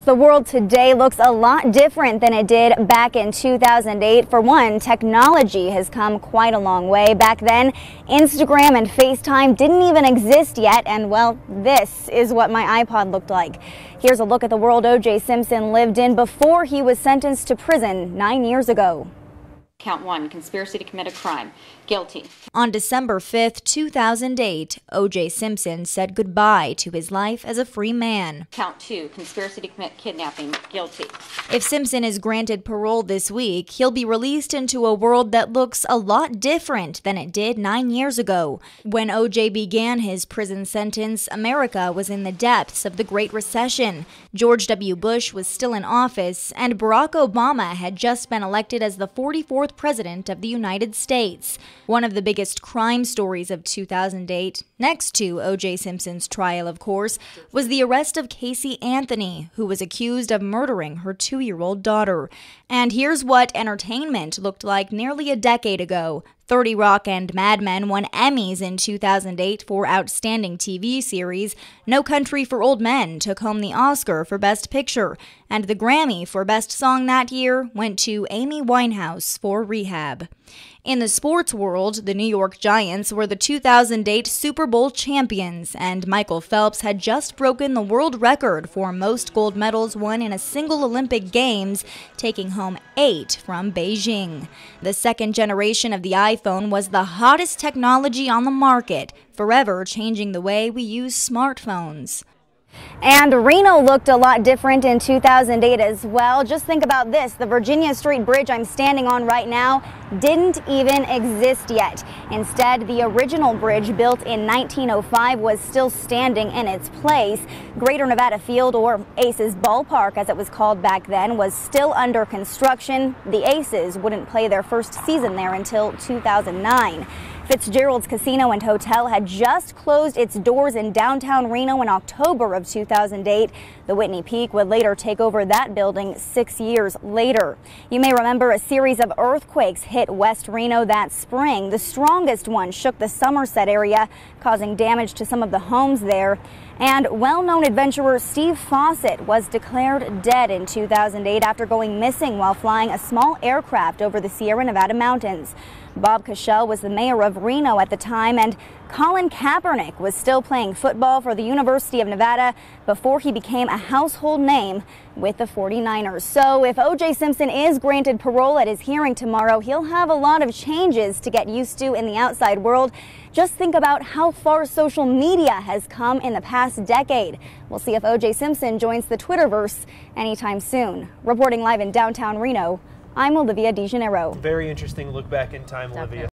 The world today looks a lot different than it did back in 2008. For one, technology has come quite a long way. Back then, Instagram and FaceTime didn't even exist yet, and well, this is what my iPod looked like. Here's a look at the world OJ Simpson lived in before he was sentenced to prison 9 years ago. Count 1, conspiracy to commit a crime. Guilty. On December 5th, 2008, OJ Simpson said goodbye to his life as a free man. Count 2, conspiracy to commit kidnapping. Guilty. If Simpson is granted parole this week, he'll be released into a world that looks a lot different than it did 9 years ago. When OJ began his prison sentence, America was in the depths of the Great Recession. George W. Bush was still in office, and Barack Obama had just been elected as the 44th president of the United States. One of the biggest crime stories of 2008, next to O.J. Simpson's trial, of course, was the arrest of Casey Anthony, who was accused of murdering her 2-year-old daughter. And here's what entertainment looked like nearly a decade ago. 30 Rock and Mad Men won Emmys in 2008 for Outstanding TV Series. No Country for Old Men took home the Oscar for Best Picture. And the Grammy for Best Song that year went to Amy Winehouse for Rehab. In the sports world, the New York Giants were the 2008 Super Bowl champions, and Michael Phelps had just broken the world record for most gold medals won in a single Olympic Games, taking home 8 from Beijing. The second generation of the iPhone was the hottest technology on the market, forever changing the way we use smartphones. And Reno looked a lot different in 2008 as well. Just think about this. The Virginia Street Bridge I'm standing on right now didn't even exist yet. Instead, the original bridge built in 1905 was still standing in its place. Greater Nevada Field, or Aces Ballpark as it was called back then, was still under construction. The Aces wouldn't play their first season there until 2009. Fitzgerald's Casino and Hotel had just closed its doors in downtown Reno in October of 2008. The Whitney Peak would later take over that building 6 years later. You may remember a series of earthquakes hit West Reno that spring. The strongest one shook the Somerset area, causing damage to some of the homes there. And well-known adventurer Steve Fawcett was declared dead in 2008 after going missing while flying a small aircraft over the Sierra Nevada mountains. Bob Cashell was the mayor of Reno at the time, and Colin Kaepernick was still playing football for the University of Nevada before he became a household name with the 49ers. So if O.J. Simpson is granted parole at his hearing tomorrow, he'll have a lot of changes to get used to in the outside world. Just think about how far social media has come in the past decade. We'll see if O.J. Simpson joins the Twitterverse anytime soon. Reporting live in downtown Reno, I'm Olivia DeGennaro. Very interesting look back in time, Olivia.